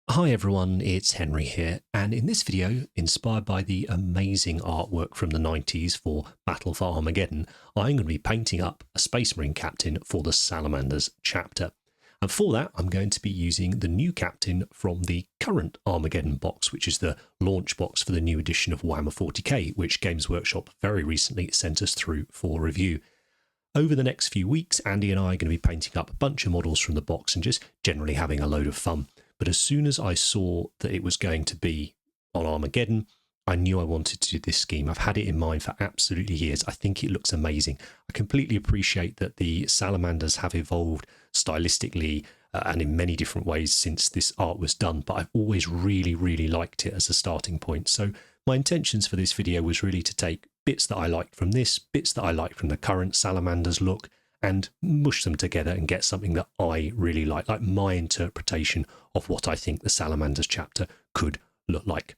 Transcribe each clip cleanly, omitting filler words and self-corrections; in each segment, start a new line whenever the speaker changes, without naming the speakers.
Hi everyone, it's Henry here, and in this video, inspired by the amazing artwork from the 90s for Battle for Armageddon, I'm going to be painting up a Space Marine captain for the Salamanders chapter. And for that, I'm going to be using the new captain from the current Armageddon box, which is the launch box for the new edition of Warhammer 40k, which Games Workshop very recently sent us through for review. Over the next few weeks, Andy and I are going to be painting up a bunch of models from the box and just generally having a load of fun. But as soon as I saw that it was going to be on Armageddon, I knew I wanted to do this scheme. I've had it in mind for absolutely years. I think it looks amazing. I completely appreciate that the Salamanders have evolved stylistically and in many different ways since this art was done, but I've always really liked it as a starting point. So my intentions for this video was really to take bits that I liked from this, bits that I liked from the current Salamanders look, and mush them together and get something that I really like my interpretation of what I think the Salamanders chapter could look like.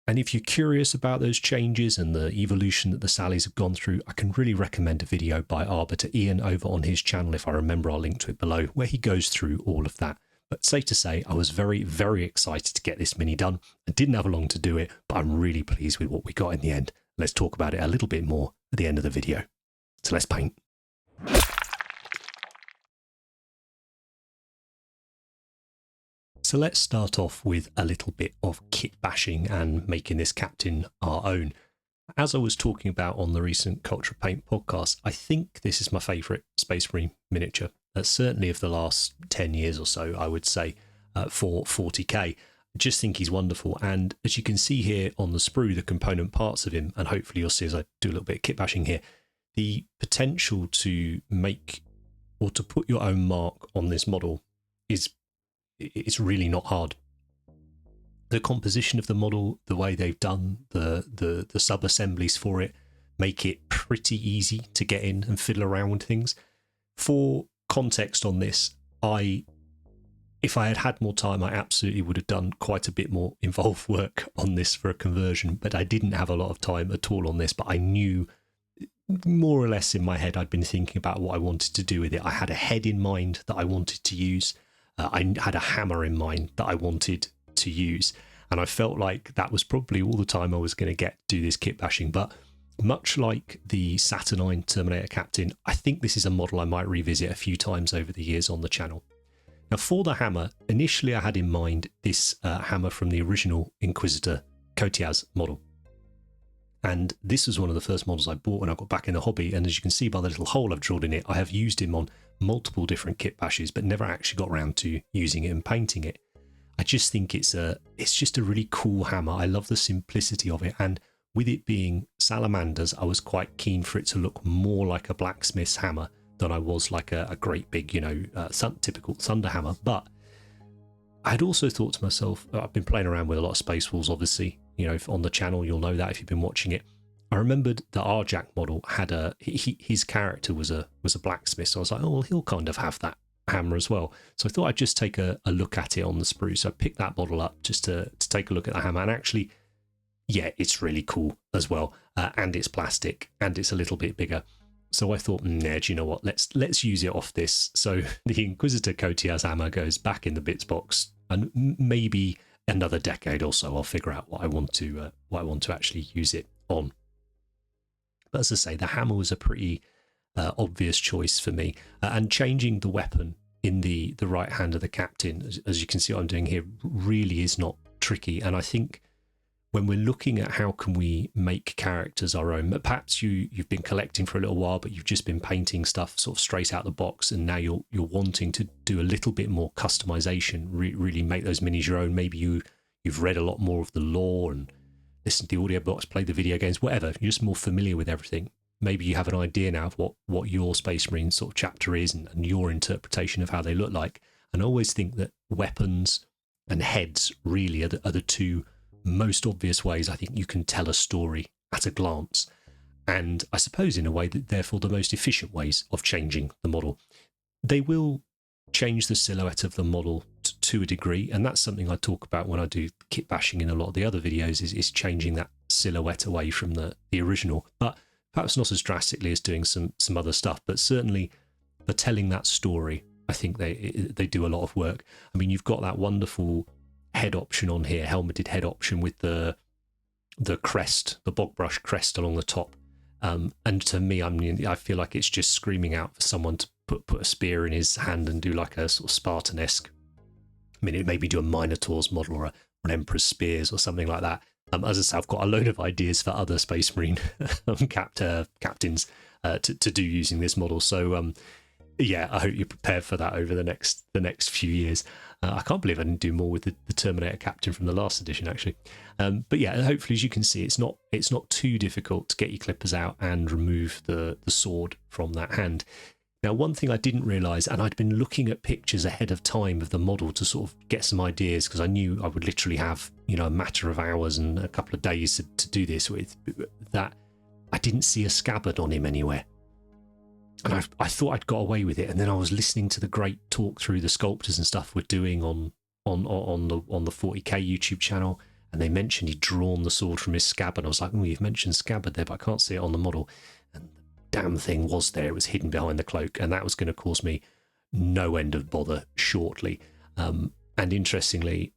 And if you're curious about those changes and the evolution that the Sallies have gone through, I can really recommend a video by Arbiter Ian over on his channel, if I remember, I'll link to it below, where he goes through all of that. But safe to say, I was very excited to get this mini done. I didn't have long to do it, but I'm really pleased with what we got in the end. Let's talk about it a little bit more at the end of the video. So let's paint. So let's start off with a little bit of kit bashing and making this captain our own. As I was talking about on the recent Culture Paint podcast, I think this is my favourite Space Marine miniature. Certainly of the last 10 years or so, I would say, for 40k. I just think he's wonderful. And as you can see here on the sprue, the component parts of him, and hopefully you'll see as I do a little bit of kit bashing here, the potential to make or to put your own mark on this model it's really not hard. The composition of the model, the way they've done the sub-assemblies for it, make it pretty easy to get in and fiddle around with things. For context on this, if I had had more time, I absolutely would have done quite a bit more involved work on this for a conversion, but I didn't have a lot of time at all on this, but I knew more or less in my head I'd been thinking about what I wanted to do with it. I had a head in mind that I wanted to use. I had a hammer in mind that I wanted to use, and I felt like that was probably all the time I was going to get to do this kit bashing. But much like the Saturnine Terminator Captain, I think this is a model I might revisit a few times over the years on the channel. Now for the hammer, initially I had in mind this hammer from the original Inquisitor Kotias model. And this was one of the first models I bought when I got back in the hobby, and as you can see by the little hole I've drilled in it, I have used him on multiple different kit bashes, but never actually got around to using it and painting it. I just think it's just a really cool hammer. I love the simplicity of it, and with it being Salamanders, I was quite keen for it to look more like a blacksmith's hammer than I was like a great big, typical thunder hammer. But I had also thought to myself, I've been playing around with a lot of Space Wolves, obviously, on the channel, you'll know that if you've been watching it. I remembered the Arjack model had his character was a blacksmith, so I was like, oh, well, he'll kind of have that hammer as well. So I thought I'd just take a look at it on the sprue. So I picked that model up just to take a look at the hammer, and actually, yeah, it's really cool as well, and it's plastic, and it's a little bit bigger. So I thought, nah, do you know what? Let's use it off this. So the Inquisitor Kotias hammer goes back in the bits box, and maybe another decade or so I'll figure out what I want to actually use it on. But as I say, the hammer was a pretty obvious choice for me, and changing the weapon in the right hand of the captain, as you can see what I'm doing here, really is not tricky. And I think when we're looking at how can we make characters our own, perhaps you've been collecting for a little while, but you've just been painting stuff sort of straight out the box, and now you're wanting to do a little bit more customization, really make those minis your own. Maybe you've read a lot more of the lore and listened to the audiobooks, played the video games, whatever. You're just more familiar with everything. Maybe you have an idea now of what your Space Marine sort of chapter is and your interpretation of how they look like. And I always think that weapons and heads really are the two most obvious ways I think you can tell a story at a glance, and I suppose in a way that therefore the most efficient ways of changing the model. They will change the silhouette of the model to a degree, and that's something I talk about when I do kit bashing in a lot of the other videos, is changing that silhouette away from the original, but perhaps not as drastically as doing some other stuff, but certainly for telling that story, I think they do a lot of work. I mean, you've got that wonderful head option on here, helmeted head option with the crest, the bog brush crest along the top. And to me, I feel like it's just screaming out for someone to put a spear in his hand and do like a sort of Spartan-esque. I mean, it maybe do a Minotaur's model or an Emperor's spears or something like that. As I say, I've got a load of ideas for other Space Marine captains to do using this model. So yeah, I hope you're prepared for that over the next few years. I can't believe I didn't do more with the Terminator captain from the last edition, actually. But yeah, hopefully, as you can see, it's not too difficult to get your clippers out and remove the sword from that hand. Now, one thing I didn't realise, and I'd been looking at pictures ahead of time of the model to sort of get some ideas, because I knew I would literally have, a matter of hours and a couple of days to do this with, that I didn't see a scabbard on him anywhere. And I thought I'd got away with it, and then I was listening to the great talk through the sculptors and stuff we're doing on the 40k YouTube channel, and they mentioned he'd drawn the sword from his scabbard. I was like, you've mentioned scabbard there, but I can't see it on the model. And the damn thing was there. It was hidden behind the cloak, and that was going to cause me no end of bother shortly. And interestingly,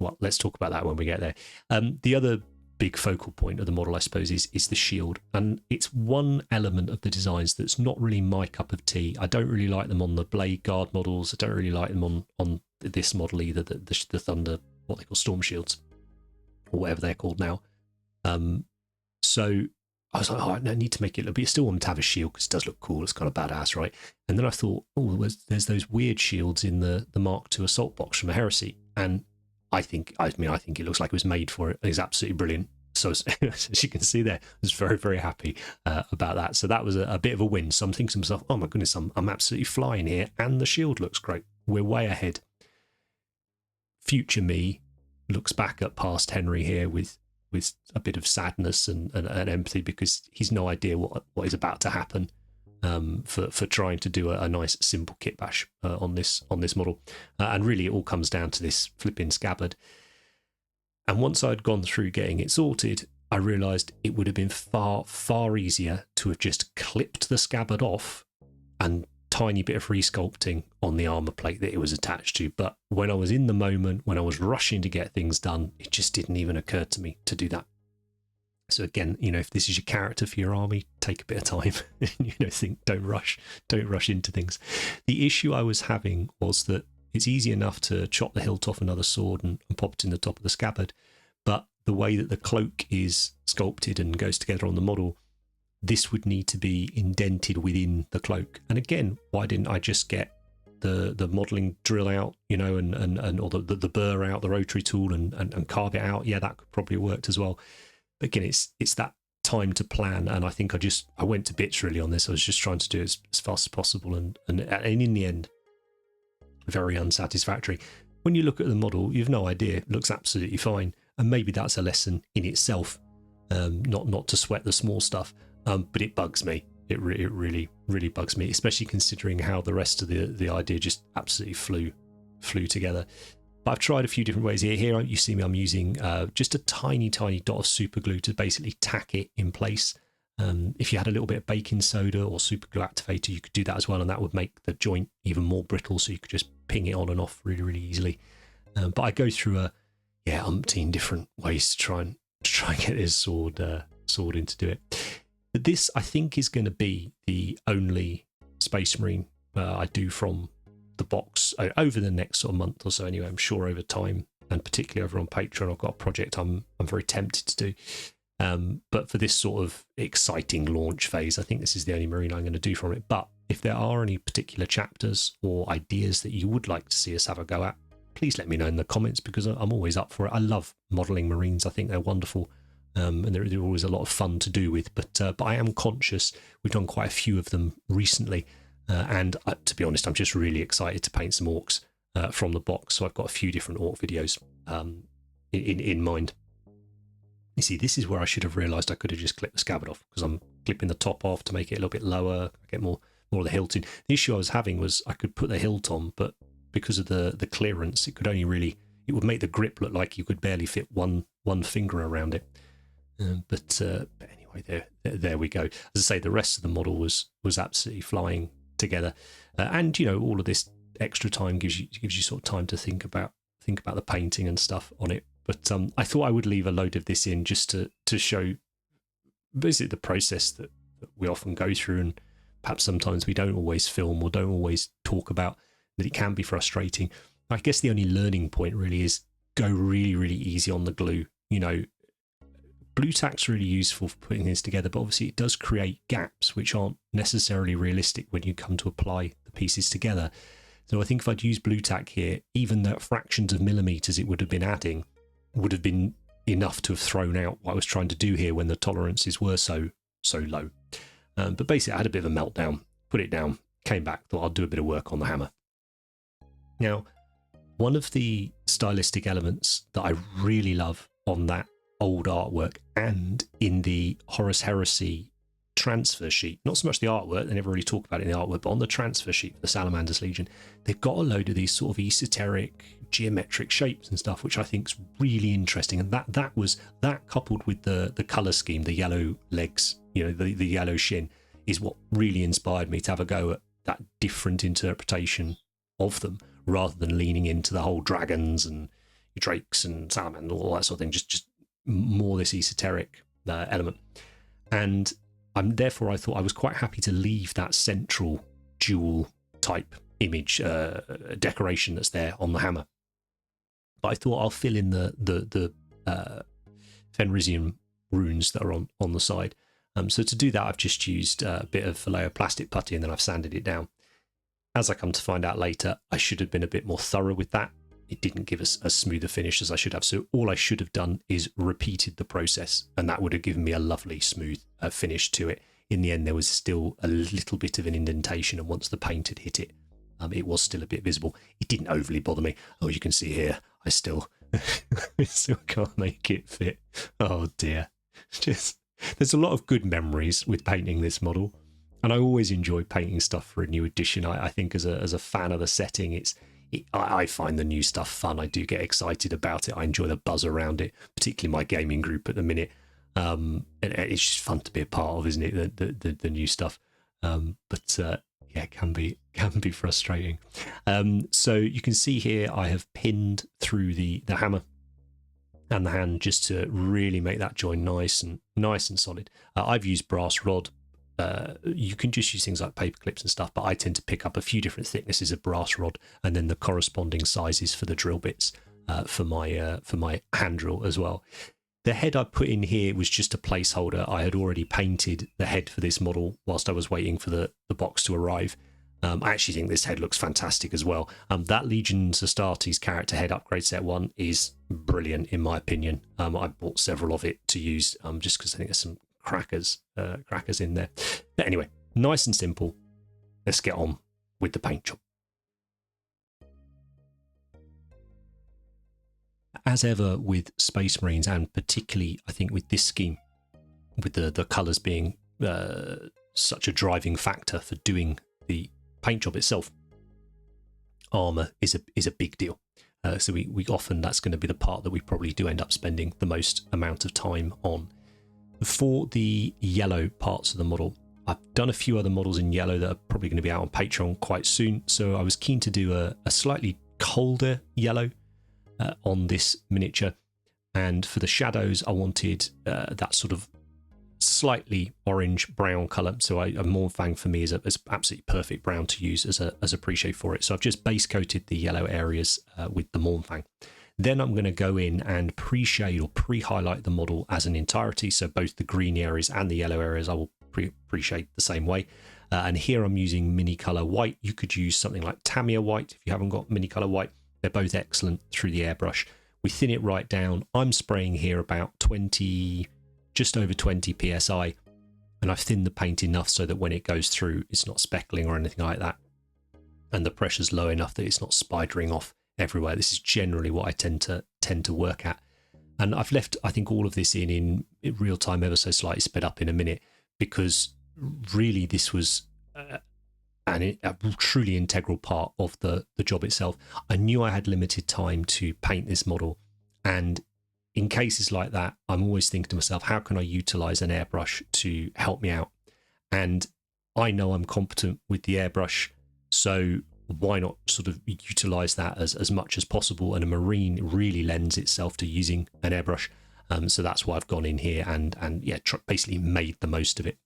well, let's talk about that when we get there. The other big focal point of the model, I suppose, is the shield, and it's one element of the designs that's not really my cup of tea. I don't really like them on the Blade Guard models. I don't really like them on this model either, the Thunder, what they call Storm Shields, or whatever they're called now. So I was like, I need to make it a little bit. I still want to have a shield because it does look cool. It's kind of badass, right? And then I thought, there's those weird shields in the Mark II assault box from a Heresy, and I think it looks like it was made for it. It's absolutely brilliant. So as you can see there, I was very, very happy about that. So that was a bit of a win. So I'm thinking to myself, oh my goodness, I'm absolutely flying here, and the shield looks great. We're way ahead. Future me looks back at past Henry here with a bit of sadness and empathy, because he's no idea what is about to happen for trying to do a nice simple kit bash on this model. And really it all comes down to this flipping scabbard. And once I'd gone through getting it sorted, I realised it would have been far, far easier to have just clipped the scabbard off and tiny bit of resculpting on the armour plate that it was attached to. But when I was in the moment, when I was rushing to get things done, it just didn't even occur to me to do that. So again, if this is your character for your army, take a bit of time. Think, don't rush into things. The issue I was having was that it's easy enough to chop the hilt off another sword and pop it in the top of the scabbard, but the way that the cloak is sculpted and goes together on the model, this would need to be indented within the cloak. And again, why didn't I just get the modelling drill out, or the burr out, the rotary tool, and carve it out? Yeah, that could probably have worked as well. But again, it's that time to plan, and I think I went to bits really on this. I was just trying to do it as fast as possible, and in the end, very unsatisfactory. When you look at the model, you've no idea. It looks absolutely fine, and maybe that's a lesson in itself, not to sweat the small stuff. But it bugs me. It really, really bugs me, especially considering how the rest of the idea just absolutely flew together. But I've tried a few different ways here. Here you see me, I'm using just a tiny dot of super glue to basically tack it in place. If you had a little bit of baking soda or super glue activator, you could do that as well, and that would make the joint even more brittle, so you could just ping it on and off really, really easily. But I go through umpteen different ways to try and get this sword in to do it. But this, I think, is going to be the only Space Marine I do from the box over the next sort of month or so. Anyway, I'm sure over time, and particularly over on Patreon, I've got a project I'm very tempted to do. But for this sort of exciting launch phase, I think this is the only Marine I'm going to do from it. But if there are any particular chapters or ideas that you would like to see us have a go at, please let me know in the comments, because I'm always up for it. I love modelling Marines. I think they're wonderful. And they're always a lot of fun to do with. But I am conscious we've done quite a few of them recently. And to be honest, I'm just really excited to paint some orcs from the box. So I've got a few different orc videos in mind. You see, this is where I should have realised I could have just clipped the scabbard off, because I'm clipping the top off to make it a little bit lower, get more of the hilt in. The issue I was having was I could put the hilt on, but because of the clearance, it would make the grip look like you could barely fit one finger around it. But anyway, there we go. As I say, the rest of the model was absolutely flying together, and all of this extra time gives you sort of time to think about think about the painting and stuff on it. But I thought I would leave a load of this in just to show basically the process that we often go through, and perhaps sometimes we don't always film or don't always talk about, that it can be frustrating. I guess the only learning point really is go really, really easy on the glue. You know, Blue Tack's really useful for putting this together, but obviously it does create gaps which aren't necessarily realistic when you come to apply the pieces together. So I think if I'd used Blue Tack here, even the fractions of millimeters it would have been adding would have been enough to have thrown out what I was trying to do here when the tolerances were so low. But basically I had a bit of a meltdown, put it down, came back, thought I'll do a bit of work on the hammer. Now, one of the stylistic elements that I really love on that old artwork and in the Horus Heresy transfer sheet, not so much the artwork, they never really talk about it in the artwork, but on the transfer sheet for the Salamanders Legion, they've got a load of these sort of esoteric geometric shapes and stuff, which I think is really interesting. And that was coupled with the colour scheme, the yellow legs, you know, the yellow shin, is what really inspired me to have a go at that different interpretation of them, rather than leaning into the whole dragons and drakes and salamanders, all that sort of thing, just more this esoteric element. And therefore I thought I was quite happy to leave that central jewel type image decoration that's there on the hammer. But I thought I'll fill in the Fenrisian runes that are on the side. So to do that, I've just used a bit of Vallejo plastic putty, and then I've sanded it down. As I come to find out later, I should have been a bit more thorough with that. It didn't give us as smooth a finish as I should have. So all I should have done is repeated the process, and that would have given me a lovely smooth finish to it. In the end, there was still a little bit of an indentation, and once the paint had hit it, it was still a bit visible. It didn't overly bother me. Oh, you can see here, I still can't make it fit. Oh dear. There's a lot of good memories with painting this model, and I always enjoy painting stuff for a new edition. I think as a fan of the setting, I find the new stuff fun. I do get excited about it. I enjoy the buzz around it, particularly my gaming group at the minute. And it's just fun to be a part of, isn't it? The new stuff. Yeah, it can be frustrating. So you can see here I have pinned through the hammer and the hand just to really make that join nice and solid. I've used brass rod. You can just use things like paper clips and stuff, but I tend to pick up a few different thicknesses of brass rod and then the corresponding sizes for the drill bits for my hand drill as well. The head I put in here was just a placeholder. I had already painted the head for this model whilst I was waiting for the box to arrive. I actually think this head looks fantastic as well. That Legions Astartes character head upgrade set 1 is brilliant in my opinion. I bought several of it to use just because I think there's some crackers in there. But anyway, nice and simple. Let's get on with the paint job. As ever with Space Marines, and particularly I think with this scheme, with the colours being such a driving factor for doing the paint job itself, armour is a big deal. So we often, that's going to be the part that we probably do end up spending the most amount of time on. For the yellow parts of the model, I've done a few other models in yellow that are probably going to be out on Patreon quite soon, so I was keen to do a slightly colder yellow on this miniature. And for the shadows, I wanted that sort of slightly orange brown colour. So a Mournfang for me is absolutely perfect brown to use as a pre-shade for it. So I've just base coated the yellow areas with the Mournfang. Then I'm going to go in and pre-shade or pre-highlight the model as an entirety. So both the green areas and the yellow areas I will pre-shade the same way. And here I'm using mini colour white. You could use something like Tamiya white if you haven't got mini colour white. They're both excellent through the airbrush. We thin it right down. I'm spraying here about 20, just over 20 psi, and I've thinned the paint enough so that when it goes through, it's not speckling or anything like that. And the pressure's low enough that it's not spidering off everywhere. This is generally what I tend to work at. And I've left, I think, all of this in real time, ever so slightly sped up in a minute, because really this was a truly integral part of the job itself. I knew I had limited time to paint this model, and in cases like that, I'm always thinking to myself, how can I utilize an airbrush to help me out? And I know I'm competent with the airbrush, so why not sort of utilize that as much as possible? And a marine really lends itself to using an airbrush. So that's why I've gone in here and yeah, basically made the most of it.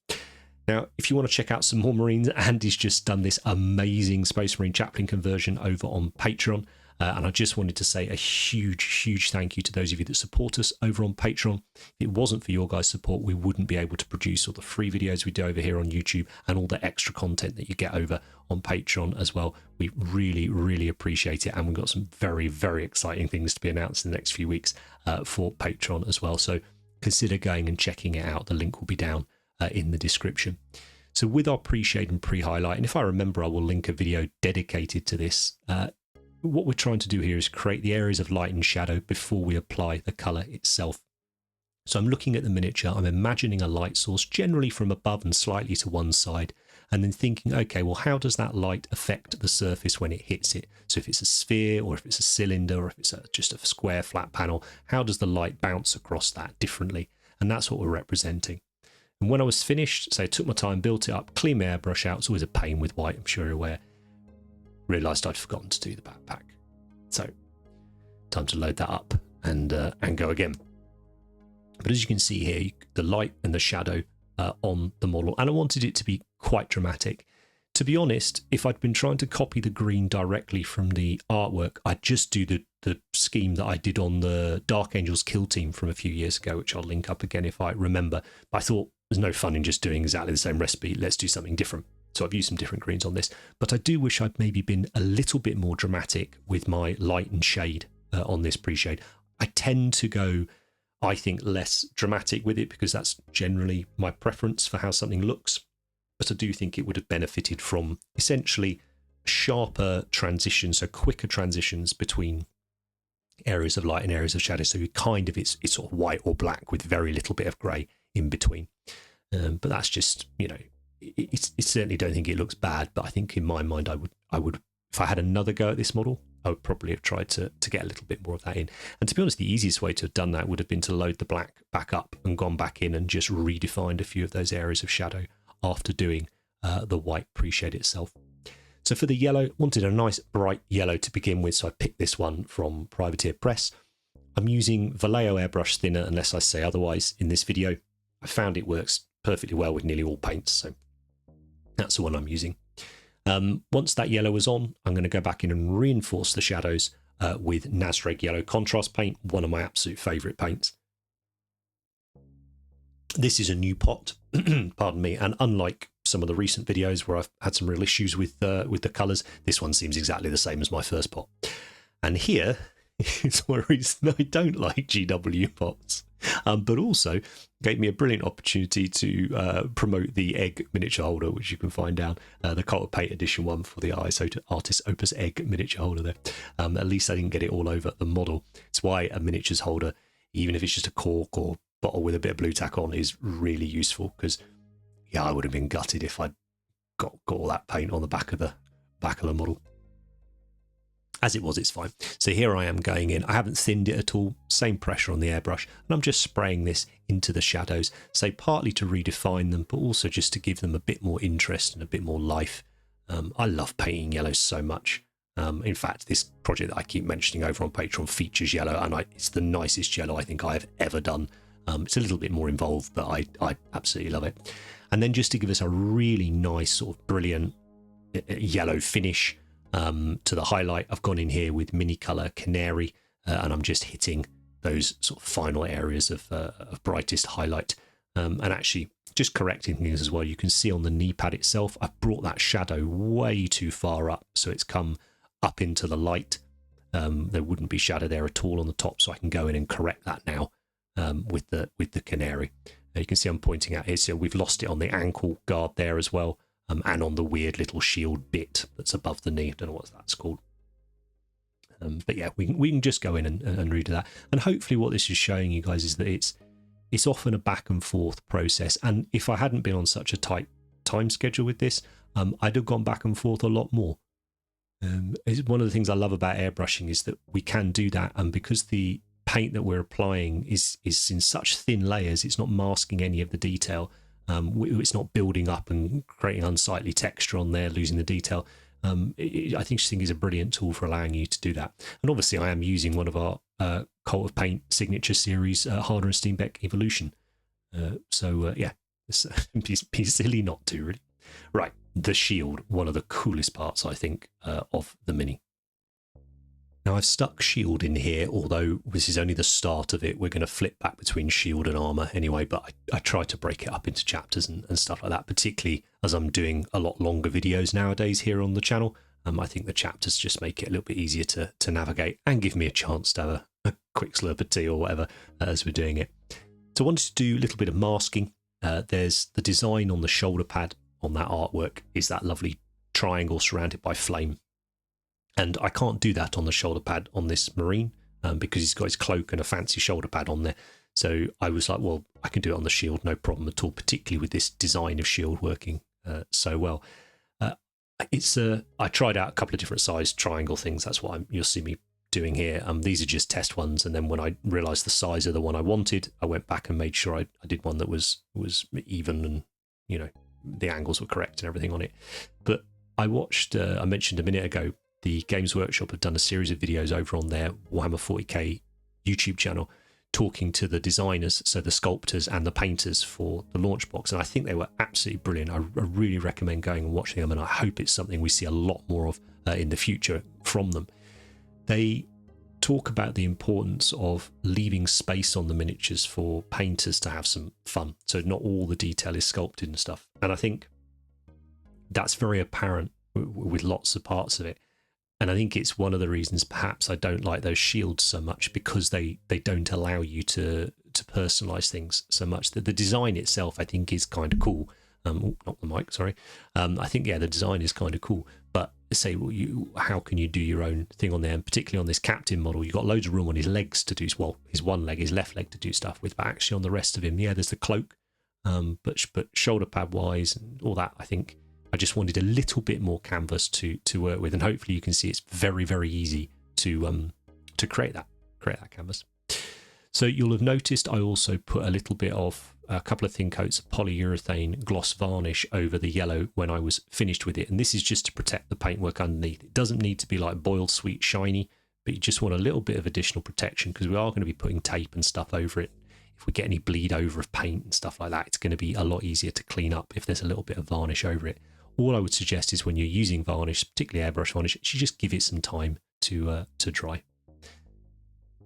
Now, if you want to check out some more Marines, Andy's just done this amazing Space Marine Chaplain conversion over on Patreon. And I just wanted to say a huge thank you to those of you that support us over on Patreon. If it wasn't for your guys' support, we wouldn't be able to produce all the free videos we do over here on YouTube and all the extra content that you get over on Patreon as well. We really appreciate it. And we've got some very exciting things to be announced in the next few weeks for Patreon as well. So consider going and checking it out. The link will be down in the description. So with our pre-shade and pre-highlight, and if I remember, I will link a video dedicated to this. What we're trying to do here is create the areas of light and shadow before we apply the colour itself. So I'm looking at the miniature, I'm imagining a light source generally from above and slightly to one side, and then thinking, okay, well, how does that light affect the surface when it hits it? So if it's a sphere, or if it's a cylinder, or if it's just a square flat panel, how does the light bounce across that differently? And that's what we're representing. And when I was finished, so I took my time, built it up, cleaned my airbrush out. It's always a pain with white, I'm sure you're aware. Realised I'd forgotten to do the backpack. So time to load that up and go again. But as you can see here, the light and the shadow on the model, and I wanted it to be quite dramatic. To be honest, if I'd been trying to copy the green directly from the artwork, I'd just do the scheme that I did on the Dark Angels kill team from a few years ago, which I'll link up again if I remember. But I thought there's no fun in just doing exactly the same recipe. Let's do something different. So I've used some different greens on this, but I do wish I'd maybe been a little bit more dramatic with my light and shade on this pre-shade. I tend to go, I think, less dramatic with it because that's generally my preference for how something looks. But I do think it would have benefited from essentially sharper transitions, so quicker transitions between areas of light and areas of shadow. So kind of it's sort of white or black with very little bit of grey in between. But that's just, you know, it certainly don't think it looks bad, but I think in my mind I would if I had another go at this model, I would probably have tried to get a little bit more of that in. And to be honest, the easiest way to have done that would have been to load the black back up and gone back in and just redefined a few of those areas of shadow after doing the white pre-shade itself. So for the yellow, wanted a nice bright yellow to begin with, so I picked this one from Privateer Press. I'm using Vallejo airbrush thinner unless I say otherwise in this video. I found it works perfectly well with nearly all paints, so that's the one I'm using. Once that yellow was on, I'm going to go back in and reinforce the shadows with Nazreg Yellow Contrast Paint, one of my absolute favourite paints. This is a new pot, pardon me, and unlike some of the recent videos where I've had some real issues with the colours, this one seems exactly the same as my first pot. And here is one reason I don't like GW pots. But also gave me a brilliant opportunity to promote the egg miniature holder, which you can find down, the Cult of Paint edition one for the Artist Opus egg miniature holder there. At least I didn't get it all over the model. It's why a miniatures holder, even if it's just a cork or bottle with a bit of blue tack on, is really useful, because yeah, I would have been gutted if I'd got all that paint on the back of the model. As it was, it's fine. So here I am going in. I haven't thinned it at all. Same pressure on the airbrush. And I'm just spraying this into the shadows. So partly to redefine them, but also just to give them a bit more interest and a bit more life. I love painting yellow so much. In fact, this project that I keep mentioning over on Patreon features yellow, and it's the nicest yellow I think I have ever done. It's a little bit more involved, but I absolutely love it. And then just to give us a really nice sort of brilliant yellow finish, to the highlight, I've gone in here with mini color Canary, and I'm just hitting those sort of final areas of brightest highlight, and actually just correcting things as well. You can see on the knee pad itself, I've brought that shadow way too far up, so it's come up into the light. There wouldn't be shadow there at all on the top, so I can go in and correct that now with the Canary. You can see I'm pointing out here, so we've lost it on the ankle guard there as well. And on the weird little shield bit that's above the knee. I don't know what that's called. But yeah, we can just go in and redo that. And hopefully what this is showing you guys is that it's often a back and forth process. And if I hadn't been on such a tight time schedule with this, I'd have gone back and forth a lot more. One of the things I love about airbrushing is that we can do that. And because the paint that we're applying is in such thin layers, it's not masking any of the detail. It's not building up and creating unsightly texture on there, losing the detail. I think is a brilliant tool for allowing you to do that. And obviously I am using one of our Cult of Paint signature series, Harder and Steenbeck Evolution. Yeah, it's be silly not to, really. Right, the shield, one of the coolest parts, I think, of the Mini. Now, I've stuck shield in here, although this is only the start of it. We're going to flip back between shield and armour anyway, but I try to break it up into chapters and stuff like that, particularly as I'm doing a lot longer videos nowadays here on the channel. I think the chapters just make it a little bit easier to navigate and give me a chance to have a quick slurp of tea or whatever as we're doing it. So I wanted to do a little bit of masking. There's the design on the shoulder pad on that artwork is that lovely triangle surrounded by flame. And I can't do that on the shoulder pad on this Marine because he's got his cloak and a fancy shoulder pad on there. So I was like, well, I can do it on the shield, no problem at all, particularly with this design of shield working so well. I tried out a couple of different size triangle things. That's what you'll see me doing here. These are just test ones. And then when I realised the size of the one I wanted, I went back and made sure I did one that was even and, you know, the angles were correct and everything on it. But I watched, I mentioned a minute ago, the Games Workshop have done a series of videos over on their Warhammer 40k YouTube channel talking to the designers, so the sculptors and the painters for the launch box. And I think they were absolutely brilliant. I really recommend going and watching them, and I hope it's something we see a lot more of in the future from them. They talk about the importance of leaving space on the miniatures for painters to have some fun. So not all the detail is sculpted and stuff. And I think that's very apparent with lots of parts of it. And I think it's one of the reasons perhaps I don't like those shields so much, because they don't allow you to personalize things so much. The design itself, I think, is kind of cool. Not the mic, sorry. I think, yeah, the design is kind of cool. But say, well, how can you do your own thing on there? And particularly on this captain model, you've got loads of room on his legs to do, well, his one leg, his left leg to do stuff with, but actually on the rest of him, yeah, there's the cloak. But shoulder pad wise and all that, I think I just wanted a little bit more canvas to work with, and hopefully you can see it's very, very easy to create that canvas. So you'll have noticed I also put a couple of thin coats of polyurethane gloss varnish over the yellow when I was finished with it, and this is just to protect the paintwork underneath. It doesn't need to be like boiled sweet shiny, but you just want a little bit of additional protection because we are going to be putting tape and stuff over it. If we get any bleed over of paint and stuff like that, it's going to be a lot easier to clean up if there's a little bit of varnish over it. All I would suggest is when you're using varnish, particularly airbrush varnish, you just give it some time to dry.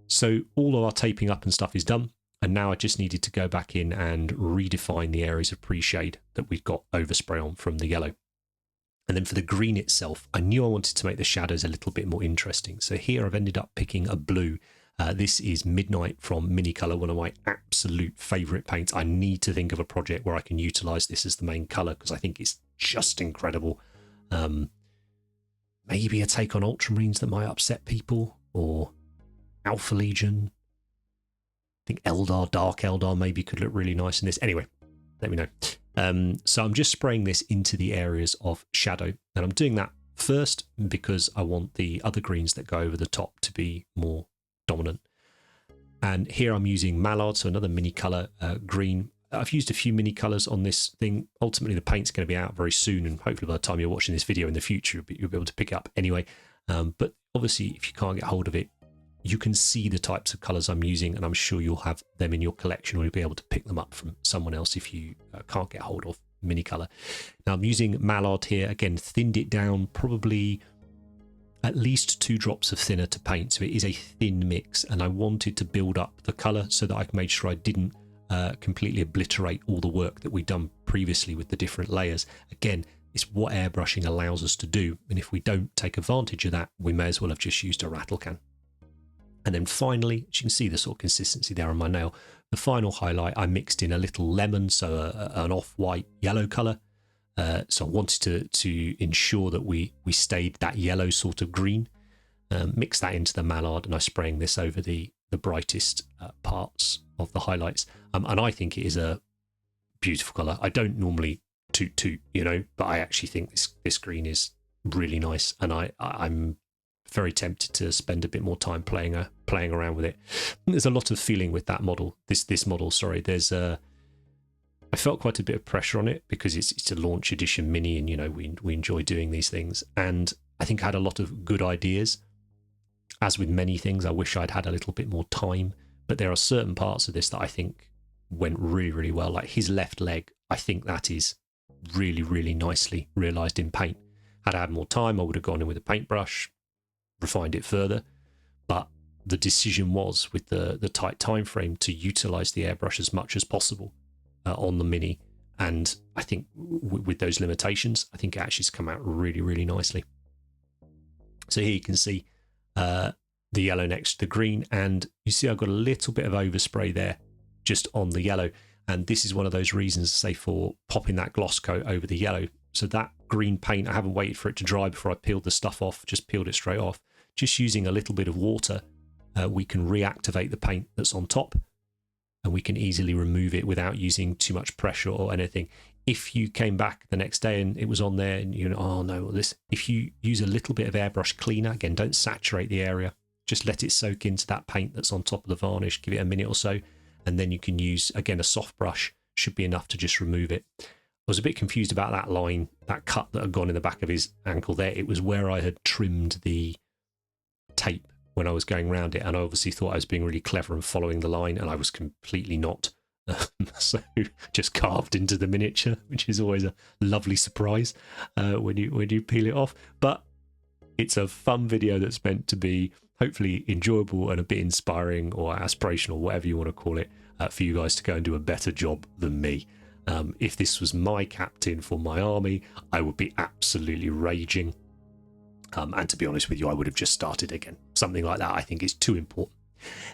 So all of our taping up and stuff is done, and now I just needed to go back in and redefine the areas of pre-shade that we've got overspray on from the yellow. And then for the green itself, I knew I wanted to make the shadows a little bit more interesting. So here I've ended up picking a blue. This is Midnight from Minicolor, one of my absolute favourite paints. I need to think of a project where I can utilise this as the main colour because I think it's just incredible. Maybe a take on Ultramarines that might upset people, or Alpha Legion. I think Eldar, Dark Eldar maybe could look really nice in this. Anyway, let me know. So I'm just spraying this into the areas of shadow, and I'm doing that first because I want the other greens that go over the top to be more dominant. And here I'm using Mallard, so another Minicolor green. I've used a few mini colours on this thing. Ultimately, the paint's going to be out very soon, and hopefully by the time you're watching this video in the future, you'll be able to pick it up anyway. But obviously, if you can't get hold of it, you can see the types of colours I'm using, and I'm sure you'll have them in your collection, or you'll be able to pick them up from someone else if you can't get hold of Minicolor. Now, I'm using Mallard here. Again, thinned it down, probably at least 2 drops of thinner to paint, so it is a thin mix, and I wanted to build up the colour so that I made sure I didn't completely obliterate all the work that we've done previously with the different layers. Again, it's what airbrushing allows us to do, and if we don't take advantage of that, we may as well have just used a rattle can. And then finally, as you can see the sort of consistency there on my nail, the final highlight, I mixed in a little lemon, so an off-white yellow colour. So I wanted to ensure that we stayed that yellow sort of green. Mix that into the Mallard, and I'm spraying this over the brightest parts of the highlights. And I think it is a beautiful colour. I don't normally toot, you know, but I actually think this green is really nice, and I'm very tempted to spend a bit more time playing around with it. There's a lot of feeling with that model. This model, sorry. There's I felt quite a bit of pressure on it because it's a launch edition mini, and we enjoy doing these things. And I think I had a lot of good ideas. As with many things, I wish I'd had a little bit more time. But there are certain parts of this that I think went really, really well. Like his left leg, I think that is really, really nicely realised in paint. Had I had more time, I would have gone in with a paintbrush, refined it further. But the decision was, with the tight time frame, to utilise the airbrush as much as possible on the Mini. And I think with those limitations, I think it actually has come out really, really nicely. So here you can see the yellow next to the green, and you see I've got a little bit of overspray there just on the yellow. And this is one of those reasons, say, for popping that gloss coat over the yellow. So that green paint, I haven't waited for it to dry before I peeled the stuff off, just peeled it straight off. Just using a little bit of water, we can reactivate the paint that's on top, and we can easily remove it without using too much pressure or anything. If you came back the next day and it was on there and oh no, this, if you use a little bit of airbrush cleaner, again, don't saturate the area, just let it soak into that paint that's on top of the varnish, give it a minute or so, and then you can use, again, a soft brush, should be enough to just remove it. I was a bit confused about that line, that cut that had gone in the back of his ankle there. It was where I had trimmed the tape when I was going around it, and I obviously thought I was being really clever and following the line, and I was completely not. So just carved into the miniature, which is always a lovely surprise when you peel it off. But it's a fun video that's meant to be hopefully enjoyable and a bit inspiring or aspirational, whatever you want to call it, for you guys to go and do a better job than me. If this was my captain for my army, I would be absolutely raging. And to be honest with you, I would have just started again. Something like that I think is too important.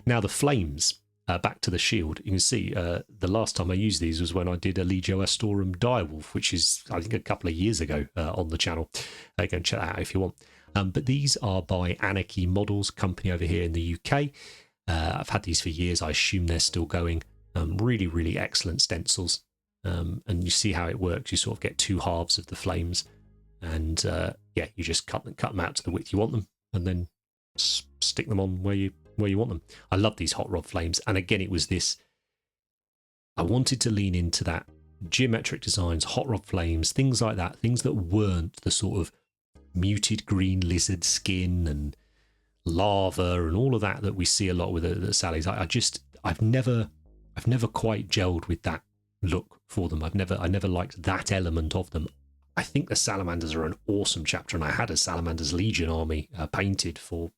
Now the flames, back to the shield, you can see the last time I used these was when I did a Legio Astorum Direwolf, which is, I think, a couple of years ago on the channel. Go and check that out if you want. But these are by Anarchy Models, company over here in the UK. I've had these for years. I assume they're still going. Really, really excellent stencils. And you see how it works. You sort of get two halves of the flames. And yeah, you just cut them out to the width you want them, and then stick them on where you want them. I love these hot rod flames. And again, it was this, I wanted to lean into that geometric designs, hot rod flames, things like that, things that weren't the sort of muted green lizard skin and lava and all of that we see a lot with the Sallies. I've never quite gelled with that look for them. I never liked that element of them. I think the Salamanders are an awesome chapter, and I had a Salamanders Legion army painted for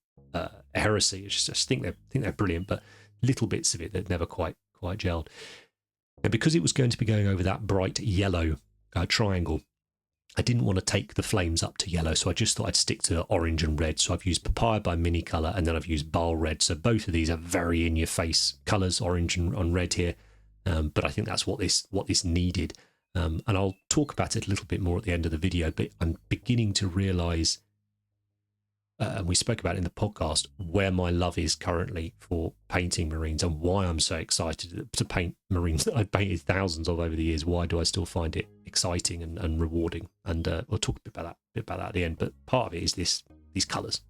Heresy. I just think they're brilliant, but little bits of it that never quite gelled. And because it was going to be going over that bright yellow triangle, I didn't want to take the flames up to yellow, so I just thought I'd stick to orange and red. So I've used Papaya by Mini Colour, and then I've used Bile Red. So both of these are very in-your-face colours, orange and red here. But I think that's what this needed. And I'll talk about it a little bit more at the end of the video, but I'm beginning to realise, and we spoke about it in the podcast, where my love is currently for painting Marines and why I'm so excited to paint Marines that I've painted thousands of over the years. Why do I still find it exciting and rewarding? And we'll talk a bit about that at the end, but part of it is these colours.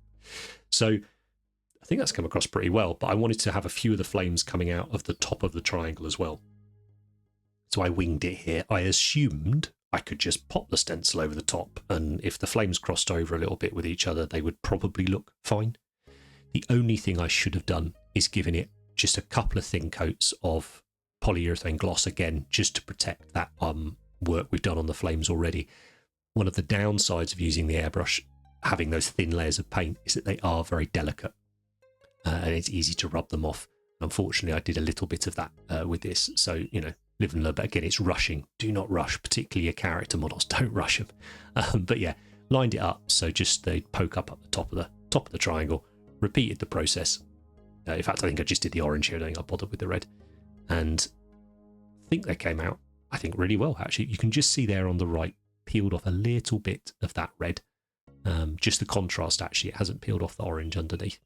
So I think that's come across pretty well, but I wanted to have a few of the flames coming out of the top of the triangle as well. So I winged it here. I assumed I could just pop the stencil over the top, and if the flames crossed over a little bit with each other, they would probably look fine. The only thing I should have done is given it just a couple of thin coats of polyurethane gloss again, just to protect that work we've done on the flames already. One of the downsides of using the airbrush, having those thin layers of paint, is that they are very delicate, and it's easy to rub them off. Unfortunately, I did a little bit of that with this, so, live and learn, but again, it's rushing. Do not rush, particularly your character models. Don't rush them. But yeah, lined it up so just they poke up at the top of the triangle. Repeated the process. In fact, I think I just did the orange here. I don't think I bothered with the red. And I think they came out, really well, actually. You can just see there on the right, peeled off a little bit of that red. Just the contrast, actually. It hasn't peeled off the orange underneath.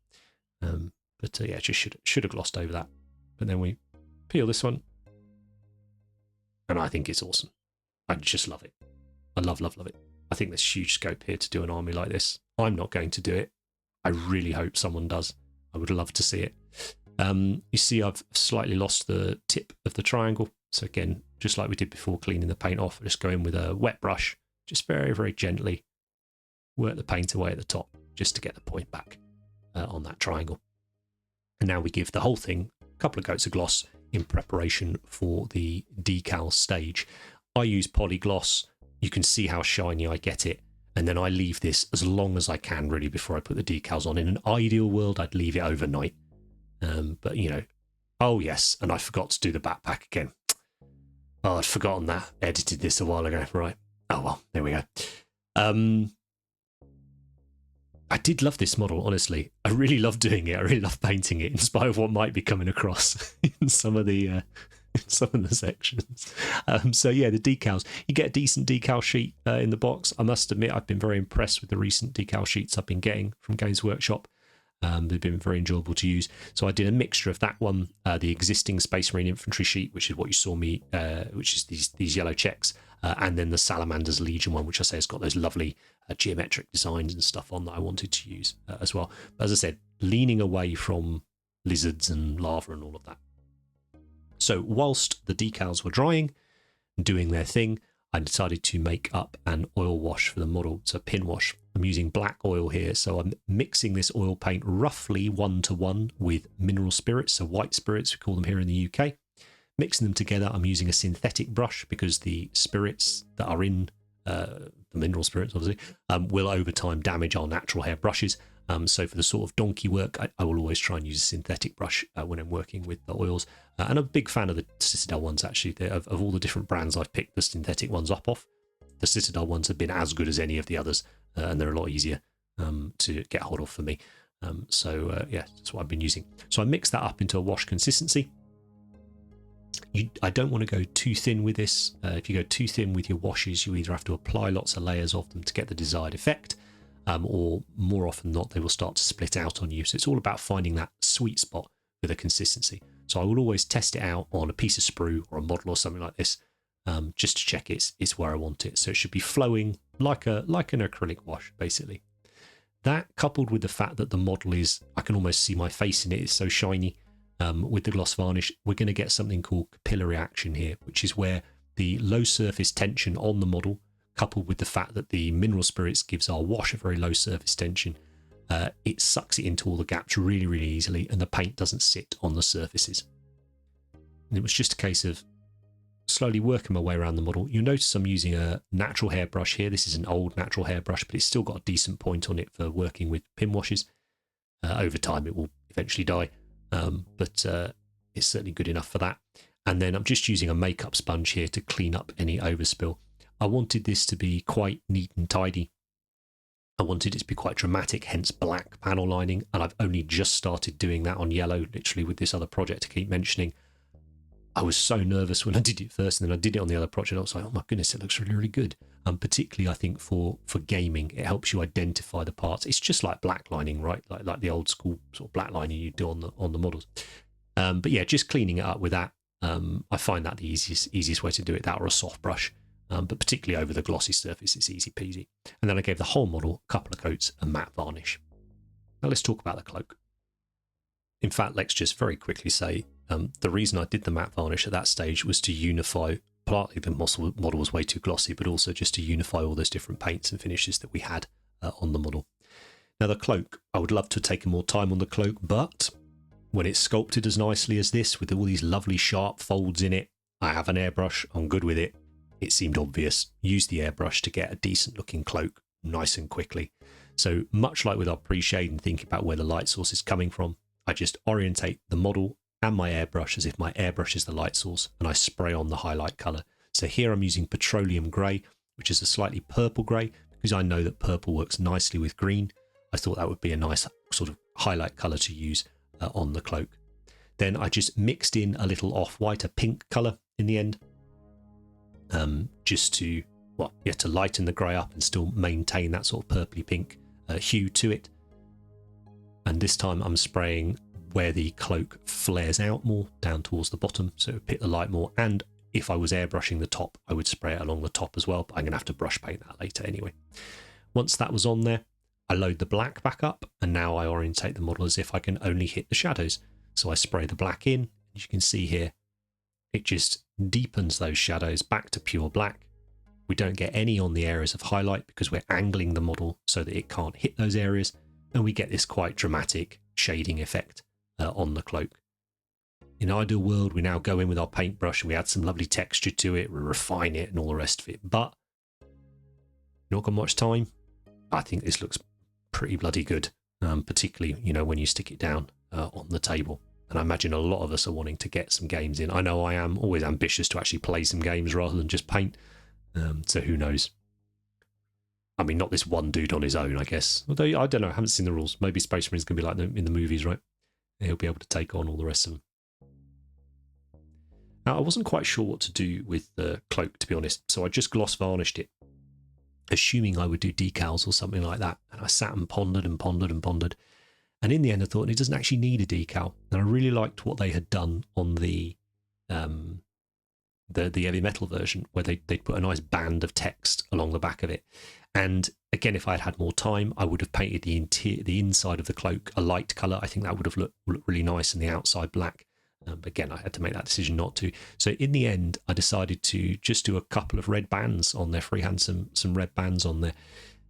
But yeah, just should have glossed over that. But then we peel this one. And I think it's awesome. I just love it. I love it. I think there's huge scope here to do an army like this. I'm not going to do it. I really hope someone does. I would love to see it. You see I've slightly lost the tip of the triangle. So again, just like we did before cleaning the paint off, just go in with a wet brush, just very, very gently work the paint away at the top just to get the point back on that triangle. And now we give the whole thing a couple of coats of gloss in preparation for the decal stage. I use polygloss. You can see how shiny I get it. And then I leave this as long as I can, really, before I put the decals on. In an ideal world, I'd leave it overnight. But, you know, oh, yes, and I forgot to do the backpack again. Oh, I'd forgotten that. Edited this a while ago. Right. Oh, well, there we go. I did love this model, honestly. I really love doing it. I really love painting it, in spite of what might be coming across in some of the sections. So yeah, the decals. You get a decent decal sheet in the box. I must admit, I've been very impressed with the recent decal sheets I've been getting from Games Workshop. They've been very enjoyable to use. So I did a mixture of that one, the existing Space Marine infantry sheet, which is what you saw me, which is these yellow checks, and then the Salamanders Legion one, which I say has got those lovely geometric designs and stuff on that I wanted to use as well. But as I said, leaning away from lizards and lava and all of that. So whilst the decals were drying and doing their thing, I decided to make up an oil wash for the model. It's a pin wash. I'm using black oil here, so I'm mixing this oil paint roughly 1-to-1 with mineral spirits, so white spirits, we call them here in the UK. Mixing them together, I'm using a synthetic brush because the spirits that are in the mineral spirits, obviously, will over time damage our natural hair brushes. So for the sort of donkey work, I will always try and use a synthetic brush when I'm working with the oils. And I'm a big fan of the Citadel ones, actually. Of all the different brands I've picked the synthetic ones up off, the Citadel ones have been as good as any of the others, and they're a lot easier to get hold of for me. Yeah, that's what I've been using. So I mix that up into a wash consistency. I don't want to go too thin with this. If you go too thin with your washes, you either have to apply lots of layers of them to get the desired effect, or more often than not, they will start to split out on you. So it's all about finding that sweet spot with a consistency. So I will always test it out on a piece of sprue or a model or something like this, just to check it's where I want it. So it should be flowing like an acrylic wash, basically. That, coupled with the fact that the model I can almost see my face in it, it's so shiny. With the gloss varnish, we're going to get something called capillary action here, which is where the low surface tension on the model, coupled with the fact that the mineral spirits gives our wash a very low surface tension, it sucks it into all the gaps really, really easily, and the paint doesn't sit on the surfaces. And it was just a case of slowly working my way around the model. You'll notice I'm using a natural hairbrush here. This is an old natural hairbrush, but it's still got a decent point on it for working with pin washes. Over time, it will eventually die. But it's certainly good enough for that. And then I'm just using a makeup sponge here to clean up any overspill. I wanted this to be quite neat and tidy. I wanted it to be quite dramatic, hence black panel lining. And I've only just started doing that on yellow, literally with this other project I keep mentioning. I was so nervous when I did it first, and then I did it on the other project. I was like, oh my goodness, it looks really, really good. Particularly, I think, for gaming, it helps you identify the parts. It's just like black lining, right? Like the old school sort of black lining you do on the models. But yeah, just cleaning it up with that. I find that the easiest way to do it, that or a soft brush. But particularly over the glossy surface, it's easy peasy. And then I gave the whole model a couple of coats of matte varnish. Now let's talk about the cloak. In fact, let's just very quickly say, the reason I did the matte varnish at that stage was to unify, partly the model was way too glossy, but also just to unify all those different paints and finishes that we had on the model. Now the cloak, I would love to have taken more time on the cloak, but when it's sculpted as nicely as this, with all these lovely sharp folds in it, I have an airbrush, I'm good with it. It seemed obvious. Use the airbrush to get a decent looking cloak nice and quickly. So much like with our pre-shade and thinking about where the light source is coming from, I just orientate the model and my airbrush as if my airbrush is the light source, and I spray on the highlight colour. So here I'm using petroleum grey, which is a slightly purple grey, because I know that purple works nicely with green. I thought that would be a nice sort of highlight colour to use on the cloak. Then I just mixed in a little off-white, a pink colour in the end, just to lighten the grey up and still maintain that sort of purpley pink hue to it. And this time I'm spraying where the cloak flares out more, down towards the bottom, so it would pick the light more. And if I was airbrushing the top, I would spray it along the top as well, but I'm going to have to brush paint that later anyway. Once that was on there, I load the black back up, and now I orientate the model as if I can only hit the shadows. So I spray the black in. As you can see here, It just deepens those shadows back to pure black. We don't get any on the areas of highlight because we're angling the model so that it can't hit those areas, and we get this quite dramatic shading effect on the cloak. In an ideal world, we now go in with our paintbrush and we add some lovely texture to it, we refine it and all the rest of it, but not got much time. I think this looks pretty bloody good, particularly, you know, when you stick it down on the table. And I imagine a lot of us are wanting to get some games in. I know I am always ambitious to actually play some games rather than just paint. So who knows? I mean, not this one dude on his own, I guess. Although, I don't know, I haven't seen the rules. Maybe Space Marine's going to be like in the movies, right? He'll be able to take on all the rest of them. Now, I wasn't quite sure what to do with the cloak, to be honest, so I just gloss varnished it, assuming I would do decals or something like that. And I sat and pondered and pondered and pondered. And in the end, I thought it doesn't actually need a decal. And I really liked what they had done on the heavy metal version, where they'd put a nice band of text along the back of it. And again, if I had more time, I would have painted the inside of the cloak a light colour. I think that would have looked really nice, and the outside black. But again, I had to make that decision not to. So in the end, I decided to just do a couple of red bands on there, freehand some red bands on there.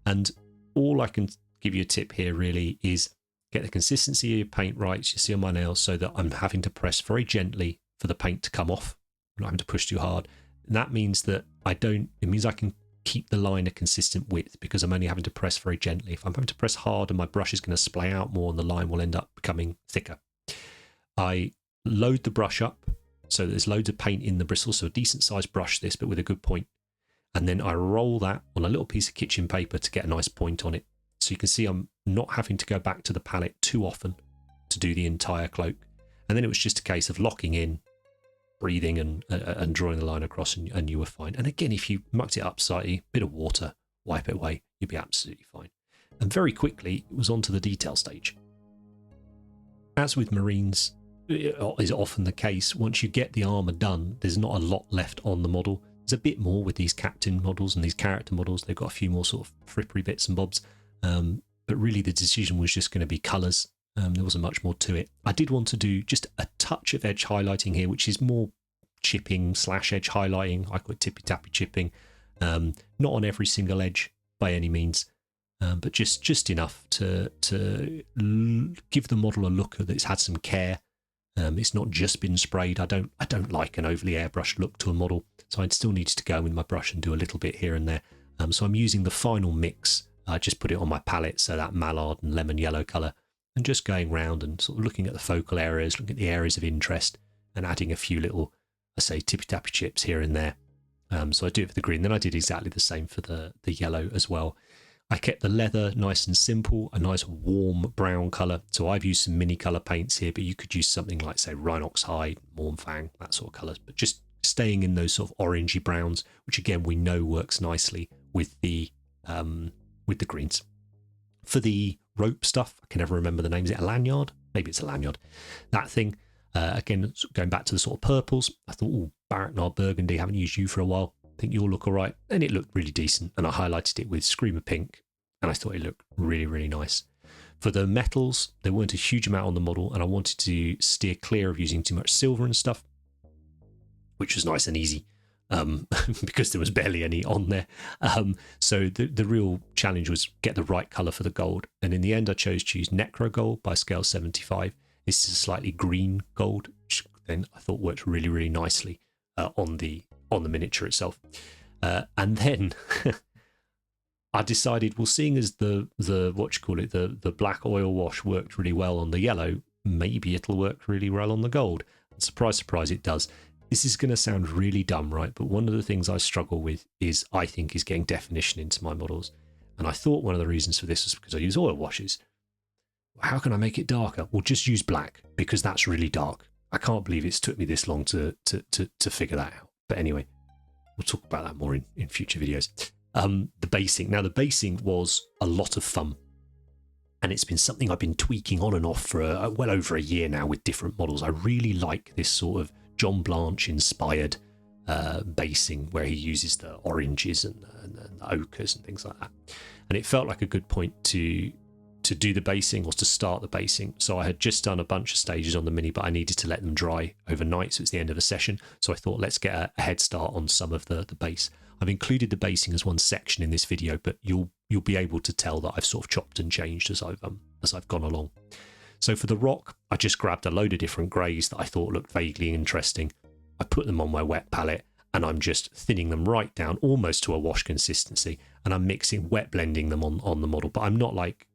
And all I can give you a tip here really is get the consistency of your paint right, as you see on my nails, so that I'm having to press very gently for the paint to come off. I'm not having to push too hard. And that means that it means I can keep the line a consistent width because I'm only having to press very gently. If I'm having to press hard and my brush is going to splay out more and the line will end up becoming thicker. I load the brush up so that there's loads of paint in the bristles, so a decent sized brush this, but with a good point. And then I roll that on a little piece of kitchen paper to get a nice point on it. So you can see I'm not having to go back to the palette too often to do the entire cloak. And then it was just a case of locking in, breathing and drawing the line across, and you were fine. And again, if you mucked it up slightly, bit of water, wipe it away, you'd be absolutely fine. And very quickly, it was on to the detail stage. As with Marines, is often the case, once you get the armour done, there's not a lot left on the model. There's a bit more with these captain models and these character models. They've got a few more sort of frippery bits and bobs. But really the decision was just going to be colours. There wasn't much more to it. I did want to do just a touch of edge highlighting here, which is more chipping / edge highlighting. I call it tippy-tappy chipping. Not on every single edge by any means, but just enough to give the model a look that's had some care. It's not just been sprayed. I don't like an overly airbrushed look to a model, so I'd still need to go in with my brush and do a little bit here and there. So I'm using the final mix. I just put it on my palette, so that mallard and lemon yellow colour, and just going round and sort of looking at the focal areas, looking at the areas of interest, and adding a few little, I say, tippy-tappy chips here and there. So I do it for the green. Then I did exactly the same for the yellow as well. I kept the leather nice and simple, a nice warm brown colour. So I've used some mini colour paints here, but you could use something like, say, Rhinox Hide, Mornfang, that sort of colours. But just staying in those sort of orangey browns, which again we know works nicely with the greens. For the rope stuff, I can never remember the name. Is it a lanyard? Maybe it's a lanyard. That thing, again, going back to the sort of purples, I thought, oh, Baraknar Burgundy, haven't used you for a while. I think you'll look all right. And it looked really decent. And I highlighted it with Screamer Pink, and I thought it looked really, really nice. For the metals, there weren't a huge amount on the model, and I wanted to steer clear of using too much silver and stuff, which was nice and easy. Because there was barely any on there. So the real challenge was get the right colour for the gold. And in the end, I chose to use Necro Gold by scale 75. This is a slightly green gold, which then I thought worked really, really nicely on the miniature itself. And then I decided, well, seeing as the black oil wash worked really well on the yellow, maybe it'll work really well on the gold. And surprise, surprise, it does. This is going to sound really dumb, right? But one of the things I struggle with is getting definition into my models. And I thought one of the reasons for this was because I use oil washes. How can I make it darker? Well, just use black, because that's really dark. I can't believe it's took me this long to figure that out. But anyway, we'll talk about that more in future videos. The basing. Now, the basing was a lot of fun. And it's been something I've been tweaking on and off for well over a year now with different models. I really like this sort of John Blanche inspired basing, where he uses the oranges and the ochres and things like that. And it felt like a good point to do the basing or to start the basing. So I had just done a bunch of stages on the Mini, but I needed to let them dry overnight, so it's the end of a session. So I thought, let's get a head start on some of the base. I've included the basing as one section in this video, but you'll be able to tell that I've sort of chopped and changed as I've gone along. So for the rock, I just grabbed a load of different greys that I thought looked vaguely interesting. I put them on my wet palette, and I'm just thinning them right down, almost to a wash consistency, and I'm wet blending them on the model. But I'm not like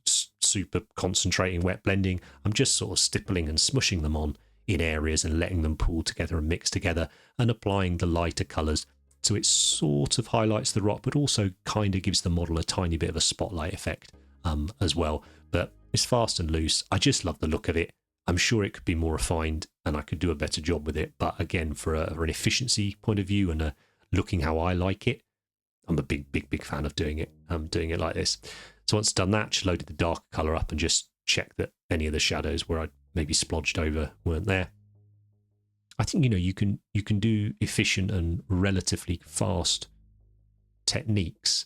super concentrating wet blending. I'm just sort of stippling and smushing them on in areas and letting them pool together and mix together, and applying the lighter colours. So it sort of highlights the rock, but also kind of gives the model a tiny bit of a spotlight effect as well. But it's fast and loose. I just love the look of it. I'm sure it could be more refined and I could do a better job with it. But again, for an efficiency point of view and looking how I like it, I'm a big fan of doing it. Doing it like this. So once done that, just loaded the dark colour up and just checked that any of the shadows where I'd maybe splodged over weren't there. I think, you can do efficient and relatively fast techniques,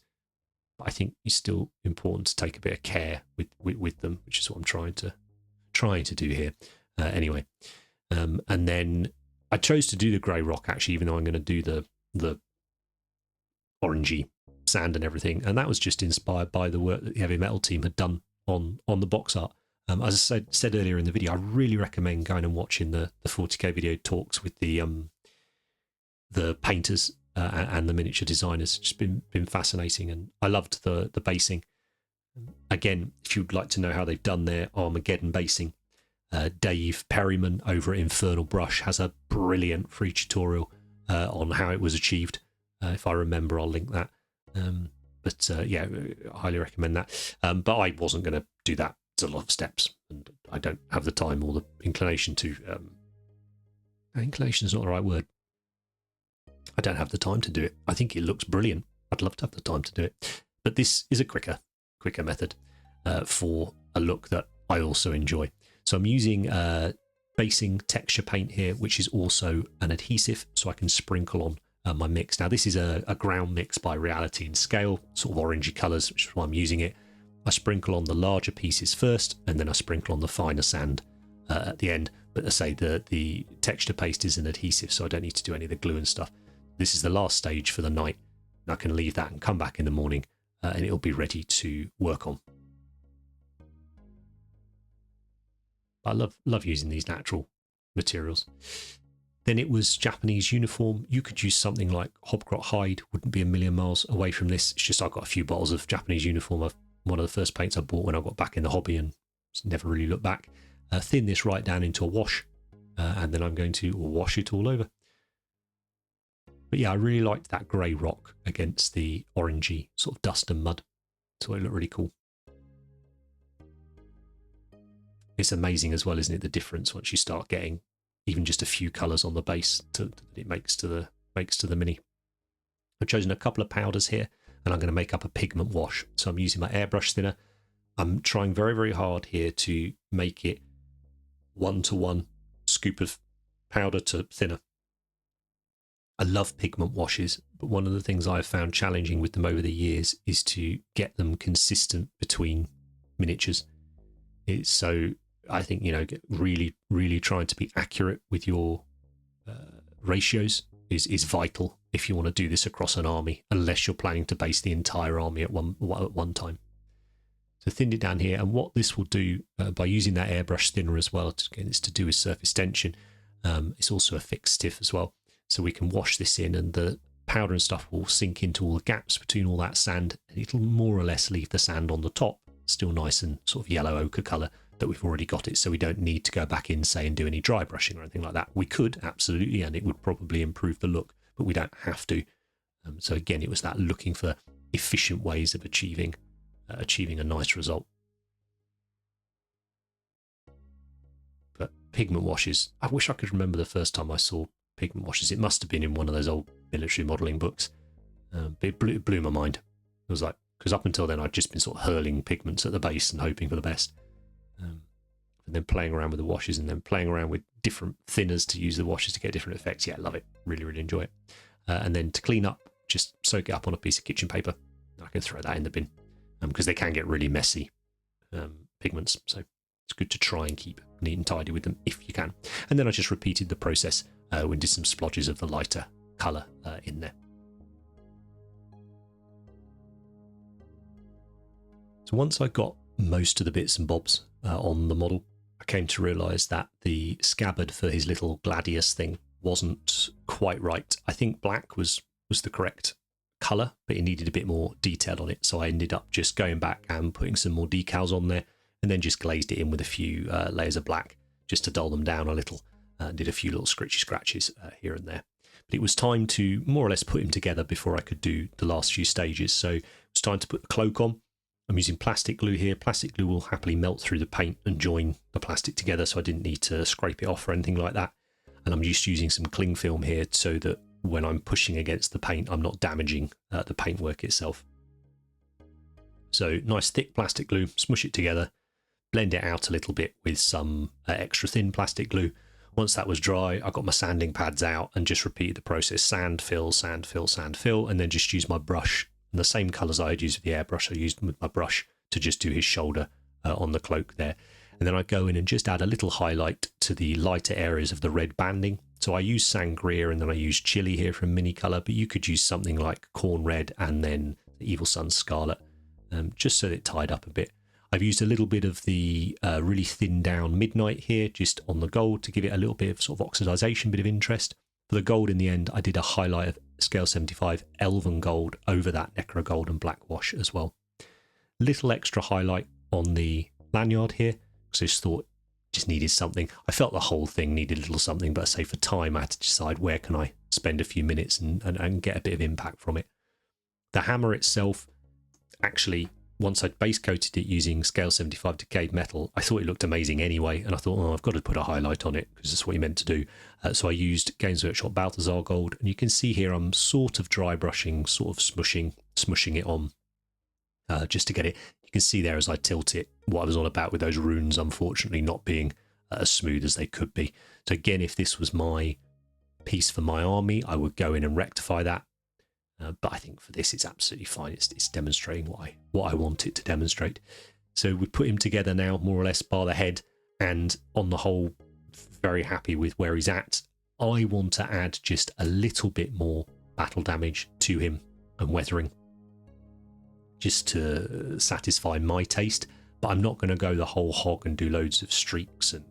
but I think it's still important to take a bit of care with them, which is what I'm trying to do here. Anyway, and then I chose to do the grey rock actually, even though I'm going to do the orangey sand and everything, and that was just inspired by the work that the heavy metal team had done on the box art. As I said earlier in the video, I really recommend going and watching the 40k video talks with the painters and the miniature designers. It's just been fascinating, and I loved the basing. Again, if you'd like to know how they've done their Armageddon basing, Dave Perryman over at Infernal Brush has a brilliant free tutorial on how it was achieved. If I remember, I'll link that. Yeah, I highly recommend that. But I wasn't going to do that. It's a lot of steps, and I don't have the time or the inclination to. Inclination is not the right word. I don't have the time to do it. I think it looks brilliant. I'd love to have the time to do it, but this is a quicker method for a look that I also enjoy. So I'm using basing texture paint here, which is also an adhesive, so I can sprinkle on my mix. Now this is a ground mix by Reality and Scale, sort of orangey colours, which is why I'm using it. I sprinkle on the larger pieces first, and then I sprinkle on the finer sand at the end. But I say the texture paste is an adhesive, so I don't need to do any of the glue and stuff. This is the last stage for the night, and I can leave that and come back in the morning, and it'll be ready to work on. I love using these natural materials. Then it was Japanese uniform. You could use something like Hobgrot hide, wouldn't be a million miles away from this. It's just I've got a few bottles of Japanese uniform. One of the first paints I bought when I got back in the hobby and never really looked back. Thin this right down into a wash, and then I'm going to wash it all over. But yeah, I really liked that grey rock against the orangey sort of dust and mud. So it looked really cool. It's amazing as well, isn't it, the difference once you start getting even just a few colours on the base that it makes to the Mini. I've chosen a couple of powders here, and I'm going to make up a pigment wash. So I'm using my airbrush thinner. I'm trying very, very hard here to make it 1-to-1 scoop of powder to thinner. I love pigment washes, but one of the things I've found challenging with them over the years is to get them consistent between miniatures. So I think, really, really trying to be accurate with your ratios is vital if you want to do this across an army, unless you're planning to base the entire army at one time. So thinned it down here, and what this will do by using that airbrush thinner as well, again, it's to do with surface tension. It's also a fixative as well, so we can wash this in, and the powder and stuff will sink into all the gaps between all that sand, and it'll more or less leave the sand on the top still nice and sort of yellow ochre colour that we've already got it, so we don't need to go back in, say, and do any dry brushing or anything like that. We could, absolutely, and it would probably improve the look, but we don't have to. So again, it was that looking for efficient ways of achieving a nice result. But pigment washes, I wish I could remember the first time I saw pigment washes. It must have been in one of those old military modelling books. But it blew my mind. It was like, because up until then I'd just been sort of hurling pigments at the base and hoping for the best. And then playing around with the washes, and then playing around with different thinners to use the washes to get different effects. Yeah, love it. Really, really enjoy it. And then to clean up, just soak it up on a piece of kitchen paper. I can throw that in the bin because they can get really messy pigments. So it's good to try and keep neat and tidy with them if you can. And then I just repeated the process and did some splodges of the lighter colour in there. So once I got most of the bits and bobs on the model, I came to realise that the scabbard for his little gladius thing wasn't quite right. I think black was the correct colour, but it needed a bit more detail on it. So I ended up just going back and putting some more decals on there, and then just glazed it in with a few layers of black just to dull them down a little. Did a few little scratchy scratches here and there. But it was time to more or less put him together before I could do the last few stages. So it was time to put the cloak on. I'm using plastic glue here. Plastic glue will happily melt through the paint and join the plastic together, so I didn't need to scrape it off or anything like that. And I'm just using some cling film here so that when I'm pushing against the paint, I'm not damaging the paintwork itself. So nice thick plastic glue, smush it together, blend it out a little bit with some extra thin plastic glue. Once that was dry, I got my sanding pads out and just repeated the process: sand, fill, sand, fill, sand, fill, and then just use my brush. And the same colours I had used with the airbrush, I used with my brush to just do his shoulder on the cloak there. And then I go in and just add a little highlight to the lighter areas of the red banding. So I use sangria and then I use chili here from Mini Colour, but you could use something like corn red and then the Evil Sun's scarlet, just so that it tied up a bit. I've used a little bit of the really thin down midnight here, just on the gold, to give it a little bit of sort of oxidization, bit of interest. For the gold in the end, I did a highlight of scale 75 Elven gold over that Necro gold and black wash as well. Little extra highlight on the lanyard here, because I just thought just needed something. I felt the whole thing needed a little something, but I say for time I had to decide where can I spend a few minutes and get a bit of impact from it. The hammer itself, actually, once I'd base coated it using scale 75 decayed metal, I thought it looked amazing anyway, and I thought, oh, I've got to put a highlight on it because that's what you meant to do. So I used Games Workshop Balthazar gold, and you can see here I'm sort of dry brushing, sort of smushing it on, just to get it. You can see there as I tilt it what I was on about with those runes unfortunately not being as smooth as they could be. So again, if this was my piece for my army, I would go in and rectify that. But I think for this, it's absolutely fine. It's demonstrating what I want it to demonstrate. So we put him together now, more or less, bar the head, and on the whole, very happy with where he's at. I want to add just a little bit more battle damage to him and weathering, just to satisfy my taste. But I'm not going to go the whole hog and do loads of streaks and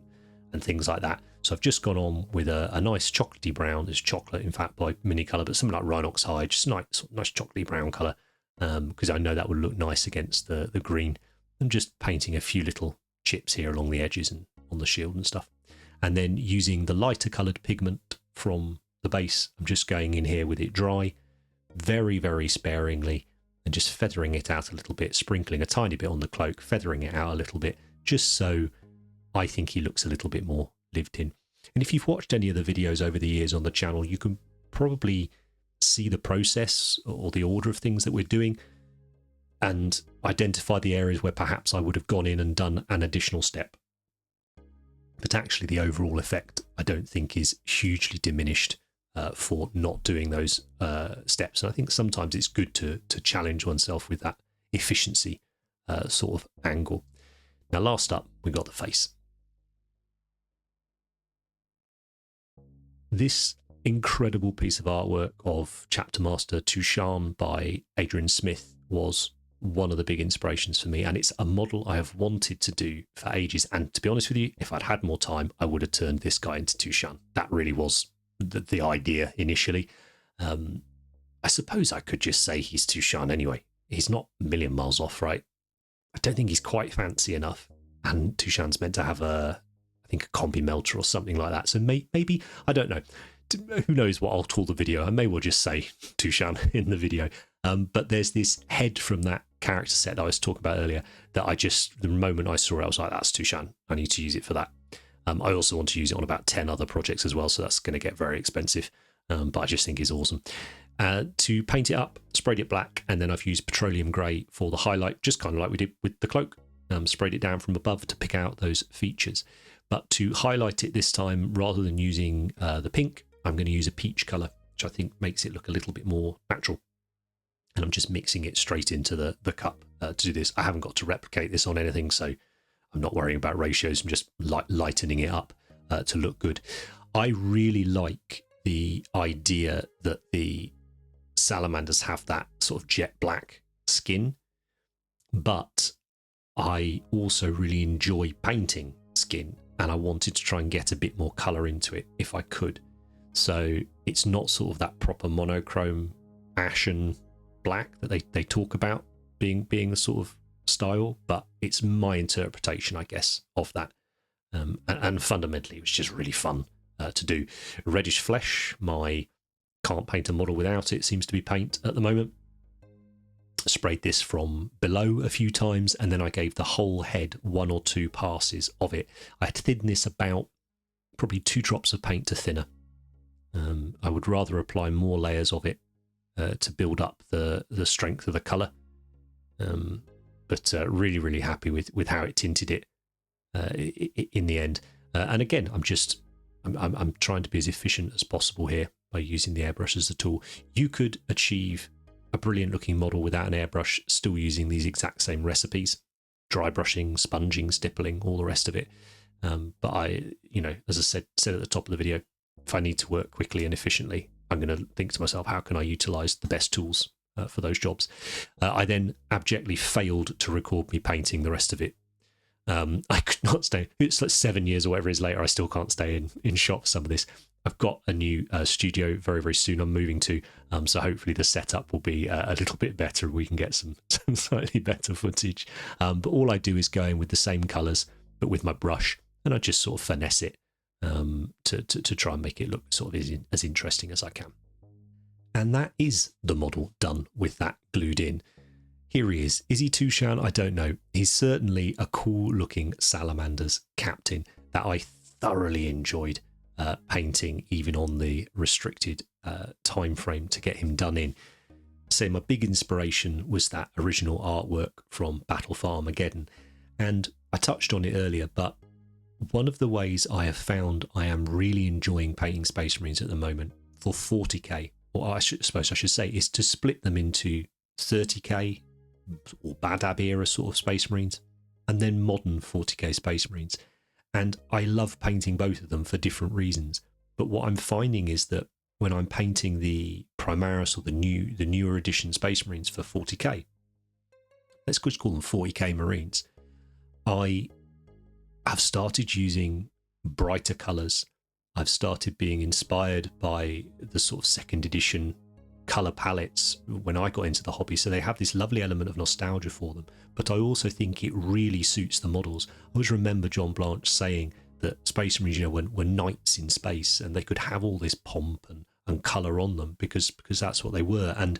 things like that. So I've just gone on with a nice chocolatey brown. It's chocolate, in fact, by Mini Colour, but something like Rhinox hide, just nice chocolatey brown colour, because I know that would look nice against the green. And just painting a few little chips here along the edges and on the shield and stuff. And then using the lighter coloured pigment from the base, I'm just going in here with it dry, very, very sparingly, and just feathering it out a little bit, sprinkling a tiny bit on the cloak, feathering it out a little bit, just so I think he looks a little bit more lived in. And if you've watched any of the videos over the years on the channel, you can probably see the process or the order of things that we're doing and identify the areas where perhaps I would have gone in and done an additional step. But actually the overall effect I don't think is hugely diminished for not doing those steps. And I think sometimes it's good to challenge oneself with that efficiency sort of angle. Now last up, we've got the face. This incredible piece of artwork of Chapter Master Tushan by Adrian Smith was one of the big inspirations for me, and it's a model I have wanted to do for ages. And to be honest with you, if I'd had more time, I would have turned this guy into Tushan. That really was the idea initially. I suppose I could just say he's Tushan anyway. He's not a million miles off, right? I don't think he's quite fancy enough, and Tushan's meant to have I think a combi melter or something like that. So maybe, I don't know. Who knows what I'll call the video? I may well just say Tushan in the video. But there's this head from that character set that I was talking about earlier that the moment I saw it, I was like, that's Tushan. I need to use it for that. I also want to use it on about 10 other projects as well, so that's going to get very expensive. But I just think it's awesome. To paint it up, sprayed it black, and then I've used petroleum grey for the highlight, just kind of like we did with the cloak. Sprayed it down from above to pick out those features. But to highlight it this time, rather than using the pink, I'm going to use a peach colour, which I think makes it look a little bit more natural. and I'm just mixing it straight into the cup to do this. I haven't got to replicate this on anything, so I'm not worrying about ratios. I'm just lightening it up to look good. I really like the idea that the salamanders have that sort of jet black skin, but I also really enjoy painting skin, and I wanted to try and get a bit more colour into it if I could. So it's not sort of that proper monochrome ashen black that they talk about being the sort of style, but it's my interpretation, I guess, of that. And fundamentally, it was just really fun to do. Reddish flesh, my can't paint a model without it seems to be paint at the moment. Sprayed this from below a few times, and then I gave the whole head 1 or 2 passes of it. I had to thin this about probably 2 drops of paint to thinner. I would rather apply more layers of it to build up the strength of the colour. But really happy with how it tinted it in the end. And again, I'm trying to be as efficient as possible here by using the airbrush as a tool. You could achieve a brilliant looking model without an airbrush, still using these exact same recipes: dry brushing, sponging, stippling, all the rest of it. But I, as I said at the top of the video, if I need to work quickly and efficiently, I'm going to think to myself, how can I utilize the best tools for those jobs? I then abjectly failed to record me painting the rest of it. I could not stay. It's like 7 years or whatever it is later. I still can't stay in shot for some of this. I've got a new studio very soon I'm moving to, so hopefully the setup will be a little bit better. We can get some slightly better footage. But all I do is go in with the same colours, but with my brush, and I just sort of finesse it to try and make it look sort of as interesting as I can. And that is the model done with that glued in. Here he is. Is he Tushan? I don't know. He's certainly a cool looking Salamanders captain that I thoroughly enjoyed painting, even on the restricted time frame to get him done in. So my big inspiration was that original artwork from Battle for Armageddon. And I touched on it earlier, but one of the ways I have found I am really enjoying painting Space Marines at the moment for 40k, or I suppose I should say, is to split them into 30k or Badab era sort of Space Marines, and then modern 40k Space Marines. And I love painting both of them for different reasons. But what I'm finding is that when I'm painting the Primaris or the newer edition Space Marines for 40k, let's just call them 40k Marines, I have started using brighter colours. I've started being inspired by the sort of second edition colour palettes when I got into the hobby. So they have this lovely element of nostalgia for them. But I also think it really suits the models. I always remember John Blanche saying that Space Marines, were knights in space, and they could have all this pomp and colour on them because that's what they were. And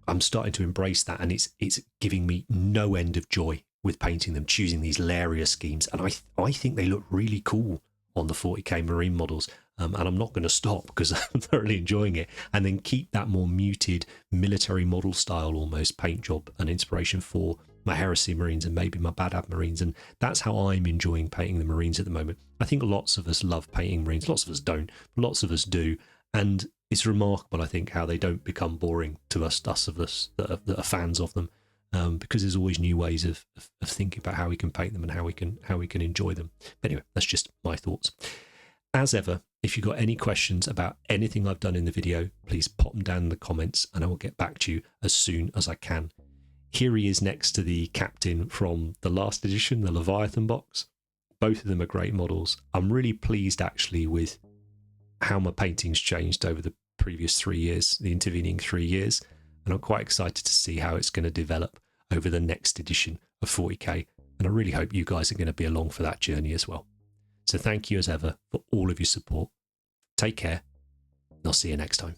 I'm starting to embrace that, and it's giving me no end of joy with painting them, choosing these layer schemes. And I think they look really cool on the 40k Marine models. And I'm not going to stop because I'm thoroughly enjoying it. And then keep that more muted military model style almost paint job and inspiration for my Heresy Marines and maybe my Badab Marines. And that's how I'm enjoying painting the Marines at the moment. I think lots of us love painting Marines. Lots of us don't, but lots of us do. And it's remarkable, I think, how they don't become boring to us of us that are fans of them. Because there's always new ways of thinking about how we can paint them and how we can enjoy them. But anyway, that's just my thoughts. As ever, if you've got any questions about anything I've done in the video, please pop them down in the comments and I will get back to you as soon as I can. Here he is next to the captain from the last edition, the Leviathan box. Both of them are great models. I'm really pleased actually with how my painting's changed over the previous 3 years, the intervening 3 years. And I'm quite excited to see how it's going to develop over the next edition of 40k. And I really hope you guys are going to be along for that journey as well. So thank you as ever for all of your support. Take care, and I'll see you next time.